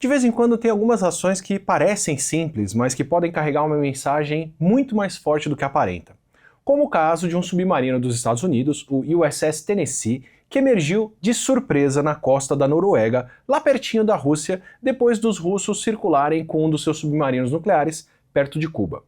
De vez em quando tem algumas ações que parecem simples, mas que podem carregar uma mensagem muito mais forte do que aparenta. Como o caso de um submarino dos Estados Unidos, o USS Tennessee, que emergiu de surpresa na costa da Noruega, lá pertinho da Rússia, depois dos russos circularem com um dos seus submarinos nucleares perto de Cuba.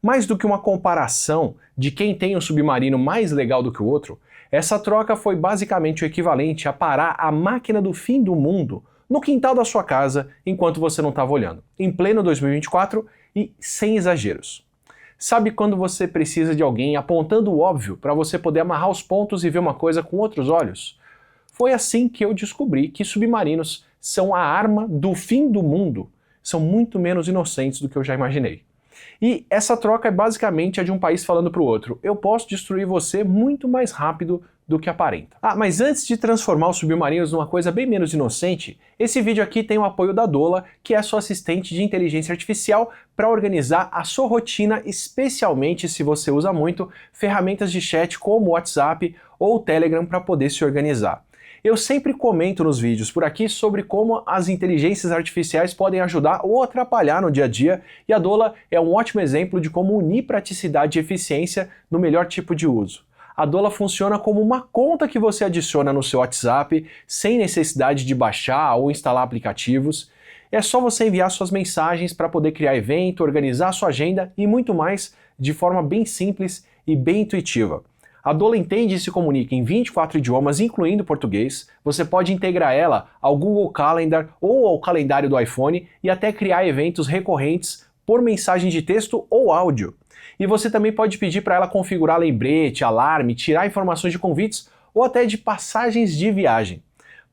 Mais do que uma comparação de quem tem um submarino mais legal do que o outro, essa troca foi basicamente o equivalente a parar a máquina do fim do mundo no quintal da sua casa enquanto você não estava olhando, em pleno 2024 e sem exageros. Sabe quando você precisa de alguém apontando o óbvio para você poder amarrar os pontos e ver uma coisa com outros olhos? Foi assim que eu descobri que submarinos são a arma do fim do mundo. São muito menos inocentes do que eu já imaginei. E essa troca é basicamente a de um país falando para o outro: eu posso destruir você muito mais rápido do que aparenta. Ah, mas antes de transformar os submarinos numa coisa bem menos inocente, esse vídeo aqui tem o apoio da Dola, que é a sua assistente de inteligência artificial para organizar a sua rotina, especialmente se você usa muito ferramentas de chat como o WhatsApp ou o Telegram para poder se organizar. Eu sempre comento nos vídeos por aqui sobre como as inteligências artificiais podem ajudar ou atrapalhar no dia a dia, e a Dola é um ótimo exemplo de como unir praticidade e eficiência no melhor tipo de uso. A Dola funciona como uma conta que você adiciona no seu WhatsApp, sem necessidade de baixar ou instalar aplicativos. É só você enviar suas mensagens para poder criar evento, organizar sua agenda e muito mais de forma bem simples e bem intuitiva. A Dola entende e se comunica em 24 idiomas, incluindo português. Você pode integrar ela ao Google Calendar ou ao calendário do iPhone e até criar eventos recorrentes por mensagem de texto ou áudio. E você também pode pedir para ela configurar lembrete, alarme, tirar informações de convites ou até de passagens de viagem.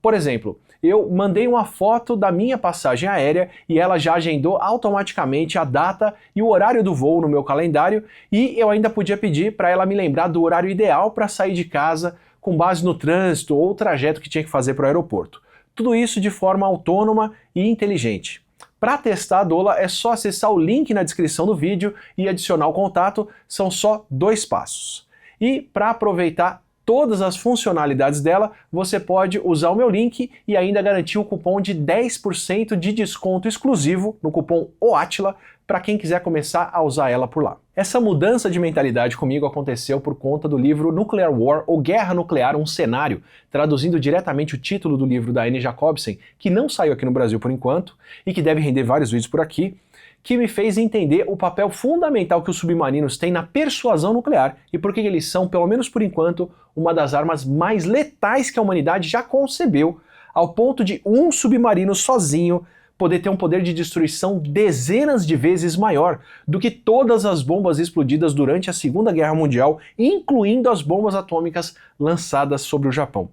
Por exemplo, eu mandei uma foto da minha passagem aérea e ela já agendou automaticamente a data e o horário do voo no meu calendário, e eu ainda podia pedir para ela me lembrar do horário ideal para sair de casa com base no trânsito ou trajeto que tinha que fazer para o aeroporto. Tudo isso de forma autônoma e inteligente. Para testar a Dola é só acessar o link na descrição do vídeo e adicionar o contato, são só 2 passos. E para aproveitar todas as funcionalidades dela, você pode usar o meu link e ainda garantir o cupom de 10% de desconto exclusivo no cupom OATILA para quem quiser começar a usar ela por lá. Essa mudança de mentalidade comigo aconteceu por conta do livro Nuclear War, ou Guerra Nuclear, um cenário, traduzindo diretamente o título do livro da Anne Jacobsen, que não saiu aqui no Brasil por enquanto, e que deve render vários vídeos por aqui, que me fez entender o papel fundamental que os submarinos têm na persuasão nuclear e por que eles são, pelo menos por enquanto, uma das armas mais letais que a humanidade já concebeu, ao ponto de um submarino sozinho poder ter um poder de destruição dezenas de vezes maior do que todas as bombas explodidas durante a Segunda Guerra Mundial, incluindo as bombas atômicas lançadas sobre o Japão.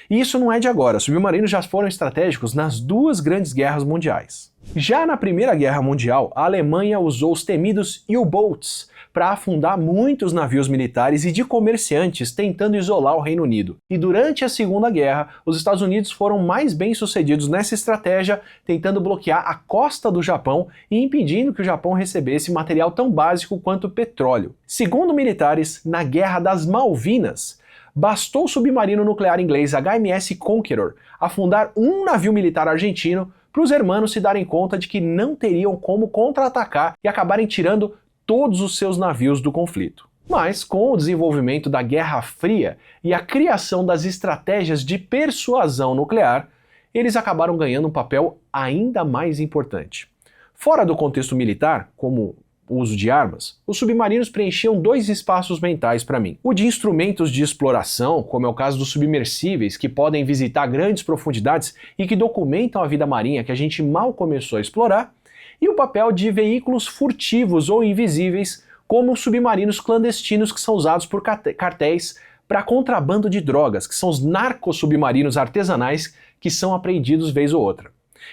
E isso não é de agora, submarinos já foram estratégicos nas 2 grandes guerras mundiais. Já na Primeira Guerra Mundial, a Alemanha usou os temidos U-Boats para afundar muitos navios militares e de comerciantes tentando isolar o Reino Unido. E durante a Segunda Guerra, os Estados Unidos foram mais bem-sucedidos nessa estratégia, tentando bloquear a costa do Japão e impedindo que o Japão recebesse material tão básico quanto petróleo. Segundo militares, na Guerra das Malvinas, bastou o submarino nuclear inglês HMS Conqueror afundar um navio militar argentino para os hermanos se darem conta de que não teriam como contra-atacar e acabarem tirando todos os seus navios do conflito. Mas, com o desenvolvimento da Guerra Fria e a criação das estratégias de persuasão nuclear, eles acabaram ganhando um papel ainda mais importante. Fora do contexto militar, como o uso de armas, os submarinos preenchiam 2 espaços mentais para mim. O de instrumentos de exploração, como é o caso dos submersíveis, que podem visitar grandes profundidades e que documentam a vida marinha que a gente mal começou a explorar, e o papel de veículos furtivos ou invisíveis, como os submarinos clandestinos que são usados por cartéis para contrabando de drogas, que são os narcosubmarinos artesanais que são apreendidos vez ou outra.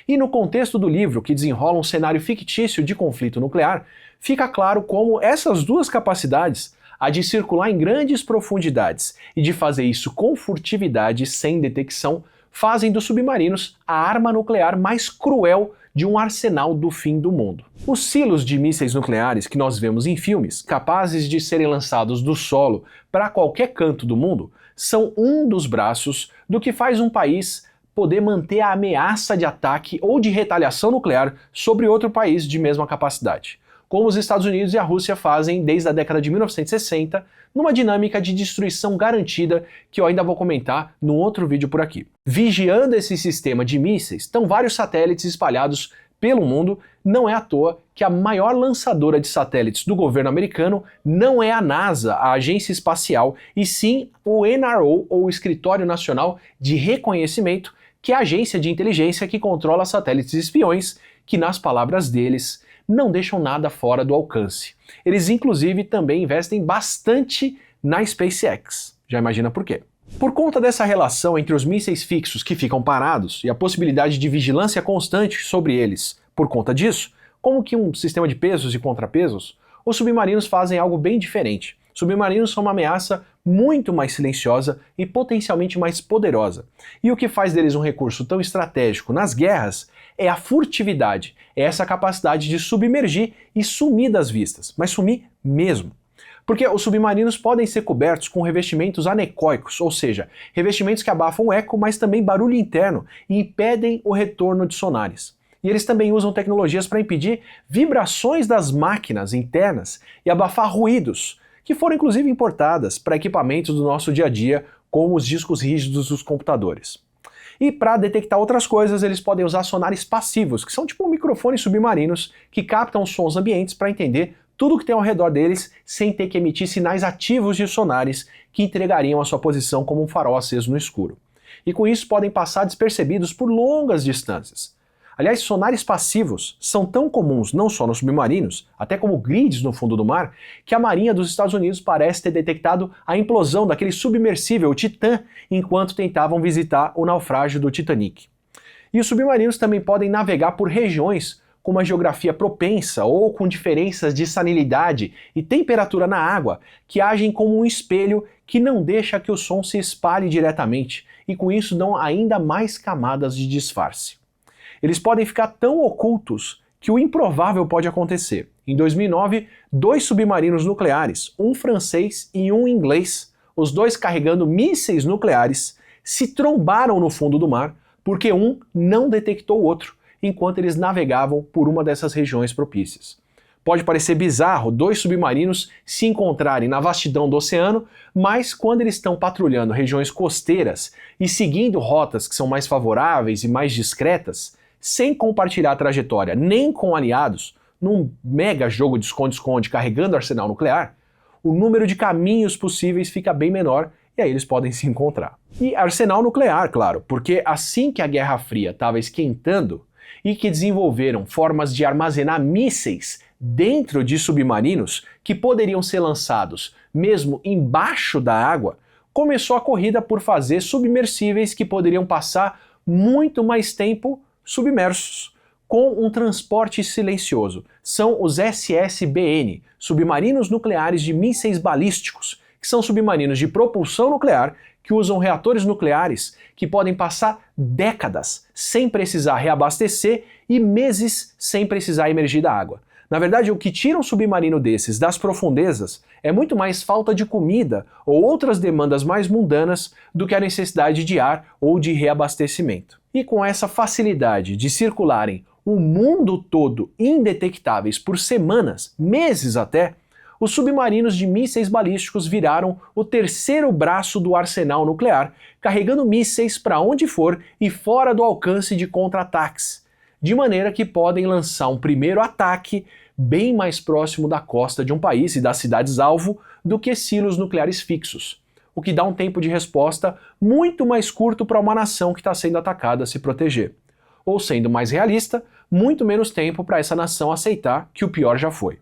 E no contexto do livro, que desenrola um cenário fictício de conflito nuclear, fica claro como essas 2 capacidades, a de circular em grandes profundidades e de fazer isso com furtividade sem detecção, fazem dos submarinos a arma nuclear mais cruel de um arsenal do fim do mundo. Os silos de mísseis nucleares que nós vemos em filmes, capazes de serem lançados do solo para qualquer canto do mundo, são um dos braços do que faz um país poder manter a ameaça de ataque ou de retaliação nuclear sobre outro país de mesma capacidade, como os Estados Unidos e a Rússia fazem desde a década de 1960, numa dinâmica de destruição garantida que eu ainda vou comentar num outro vídeo por aqui. Vigiando esse sistema de mísseis estão vários satélites espalhados pelo mundo. Não é à toa que a maior lançadora de satélites do governo americano não é a NASA, a agência espacial, e sim o NRO, ou Escritório Nacional de Reconhecimento, que é a agência de inteligência que controla satélites espiões, que nas palavras deles não deixam nada fora do alcance. Eles inclusive também investem bastante na SpaceX. Já imagina por quê. Por conta dessa relação entre os mísseis fixos que ficam parados e a possibilidade de vigilância constante sobre eles por conta disso, como que um sistema de pesos e contrapesos, os submarinos fazem algo bem diferente. Submarinos são uma ameaça muito mais silenciosa e potencialmente mais poderosa. E o que faz deles um recurso tão estratégico nas guerras é a furtividade, é essa capacidade de submergir e sumir das vistas, mas sumir mesmo. Porque os submarinos podem ser cobertos com revestimentos anecoicos, ou seja, revestimentos que abafam o eco, mas também barulho interno e impedem o retorno de sonares. E eles também usam tecnologias para impedir vibrações das máquinas internas e abafar ruídos, que foram inclusive importadas para equipamentos do nosso dia a dia, como os discos rígidos dos computadores. E para detectar outras coisas, eles podem usar sonares passivos, que são tipo microfones submarinos que captam sons ambientes para entender tudo que tem ao redor deles sem ter que emitir sinais ativos de sonares que entregariam a sua posição como um farol aceso no escuro. E com isso podem passar despercebidos por longas distâncias. Aliás, sonares passivos são tão comuns não só nos submarinos, até como grids no fundo do mar, que a Marinha dos Estados Unidos parece ter detectado a implosão daquele submersível, o Titã, enquanto tentavam visitar o naufrágio do Titanic. E os submarinos também podem navegar por regiões com uma geografia propensa ou com diferenças de salinidade e temperatura na água que agem como um espelho que não deixa que o som se espalhe diretamente e com isso dão ainda mais camadas de disfarce. Eles podem ficar tão ocultos que o improvável pode acontecer. Em 2009, 2 submarinos nucleares, um francês e um inglês, os dois carregando mísseis nucleares, se trombaram no fundo do mar porque um não detectou o outro enquanto eles navegavam por uma dessas regiões propícias. Pode parecer bizarro 2 submarinos se encontrarem na vastidão do oceano, mas quando eles estão patrulhando regiões costeiras e seguindo rotas que são mais favoráveis e mais discretas, sem compartilhar a trajetória nem com aliados, num mega jogo de esconde-esconde carregando arsenal nuclear, o número de caminhos possíveis fica bem menor e aí eles podem se encontrar. E arsenal nuclear, claro, porque assim que a Guerra Fria estava esquentando e que desenvolveram formas de armazenar mísseis dentro de submarinos que poderiam ser lançados mesmo embaixo da água, começou a corrida por fazer submersíveis que poderiam passar muito mais tempo submersos, com um transporte silencioso. São os SSBN, submarinos nucleares de mísseis balísticos, que são submarinos de propulsão nuclear que usam reatores nucleares que podem passar décadas sem precisar reabastecer e meses sem precisar emergir da água. Na verdade, o que tira um submarino desses das profundezas é muito mais falta de comida ou outras demandas mais mundanas do que a necessidade de ar ou de reabastecimento. E com essa facilidade de circularem o mundo todo indetectáveis por semanas, meses até, os submarinos de mísseis balísticos viraram o terceiro braço do arsenal nuclear, carregando mísseis para onde for e fora do alcance de contra-ataques, de maneira que podem lançar um primeiro ataque bem mais próximo da costa de um país e das cidades-alvo do que silos nucleares fixos, o que dá um tempo de resposta muito mais curto para uma nação que está sendo atacada se proteger. Ou sendo mais realista, muito menos tempo para essa nação aceitar que o pior já foi.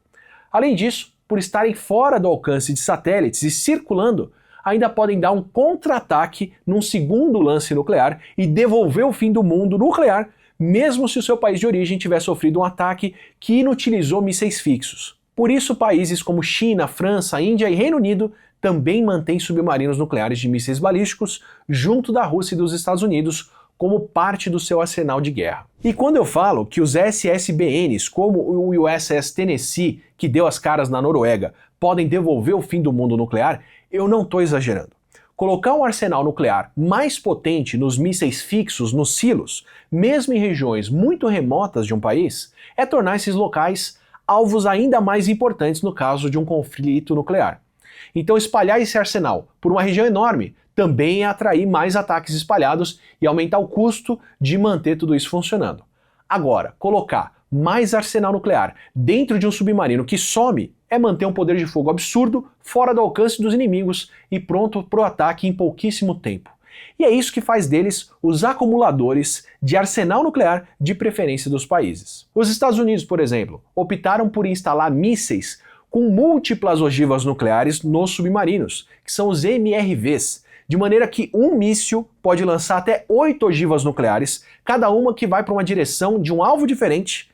Além disso, por estarem fora do alcance de satélites e circulando, ainda podem dar um contra-ataque num segundo lance nuclear e devolver o fim do mundo nuclear, mesmo se o seu país de origem tiver sofrido um ataque que inutilizou mísseis fixos. Por isso, países como China, França, Índia e Reino Unido também mantêm submarinos nucleares de mísseis balísticos junto da Rússia e dos Estados Unidos como parte do seu arsenal de guerra. E quando eu falo que os SSBNs, como o USS Tennessee, que deu as caras na Noruega, podem devolver o fim do mundo nuclear, eu não estou exagerando. Colocar um arsenal nuclear mais potente nos mísseis fixos, nos silos, mesmo em regiões muito remotas de um país, é tornar esses locais alvos ainda mais importantes no caso de um conflito nuclear. Então espalhar esse arsenal por uma região enorme também é atrair mais ataques espalhados e aumentar o custo de manter tudo isso funcionando. Agora, colocar mais arsenal nuclear dentro de um submarino que some é manter um poder de fogo absurdo, fora do alcance dos inimigos e pronto para o ataque em pouquíssimo tempo. E é isso que faz deles os acumuladores de arsenal nuclear de preferência dos países. Os Estados Unidos, por exemplo, optaram por instalar mísseis com múltiplas ogivas nucleares nos submarinos, que são os MRVs, de maneira que um míssil pode lançar até 8 ogivas nucleares, cada uma que vai para uma direção de um alvo diferente,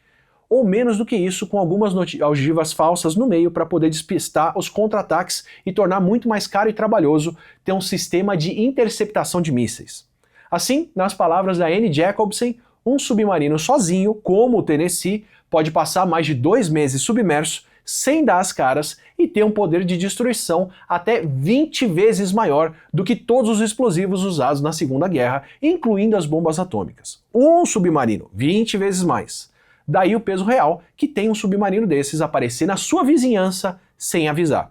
ou menos do que isso, com algumas ogivas falsas no meio para poder despistar os contra-ataques e tornar muito mais caro e trabalhoso ter um sistema de interceptação de mísseis. Assim, nas palavras da Anne Jacobsen, um submarino sozinho, como o Tennessee, pode passar mais de 2 meses submerso, sem dar as caras e ter um poder de destruição até 20 vezes maior do que todos os explosivos usados na Segunda Guerra, incluindo as bombas atômicas. Um submarino, 20 vezes mais. Daí o peso real que tem um submarino desses aparecer na sua vizinhança sem avisar.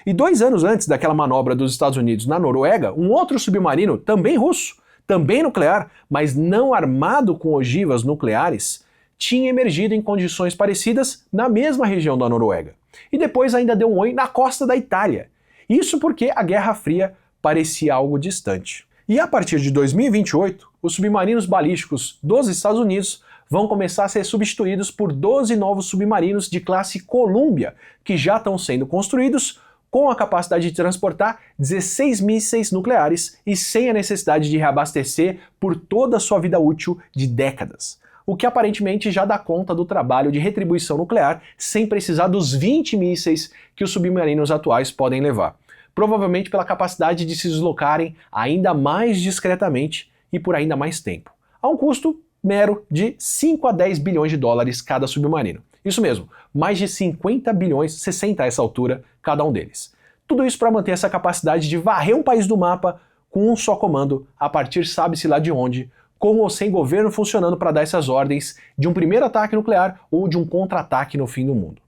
E 2 anos antes daquela manobra dos Estados Unidos na Noruega, um outro submarino, também russo, também nuclear, mas não armado com ogivas nucleares, tinha emergido em condições parecidas na mesma região da Noruega. E depois ainda deu um oi na costa da Itália. Isso porque a Guerra Fria parecia algo distante. E a partir de 2028, os submarinos balísticos dos Estados Unidos vão começar a ser substituídos por 12 novos submarinos de classe Columbia, que já estão sendo construídos com a capacidade de transportar 16 mísseis nucleares e sem a necessidade de reabastecer por toda a sua vida útil de décadas. O que aparentemente já dá conta do trabalho de retribuição nuclear sem precisar dos 20 mísseis que os submarinos atuais podem levar. Provavelmente pela capacidade de se deslocarem ainda mais discretamente e por ainda mais tempo, a um custo mero de 5 a 10 bilhões de dólares cada submarino. Isso mesmo, mais de 50 bilhões, 60 a essa altura, cada um deles. Tudo isso para manter essa capacidade de varrer um país do mapa com um só comando, a partir sabe-se lá de onde, com ou sem governo funcionando para dar essas ordens de um primeiro ataque nuclear ou de um contra-ataque no fim do mundo.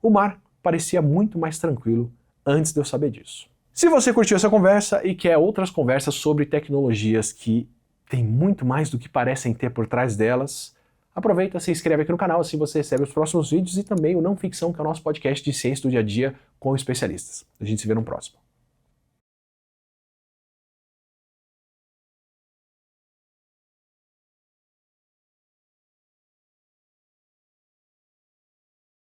O mar parecia muito mais tranquilo antes de eu saber disso. Se você curtiu essa conversa e quer outras conversas sobre tecnologias que tem muito mais do que parecem ter por trás delas, aproveita, se inscreve aqui no canal, assim você recebe os próximos vídeos e também o Não Ficção, que é o nosso podcast de ciência do dia a dia com especialistas. A gente se vê no próximo.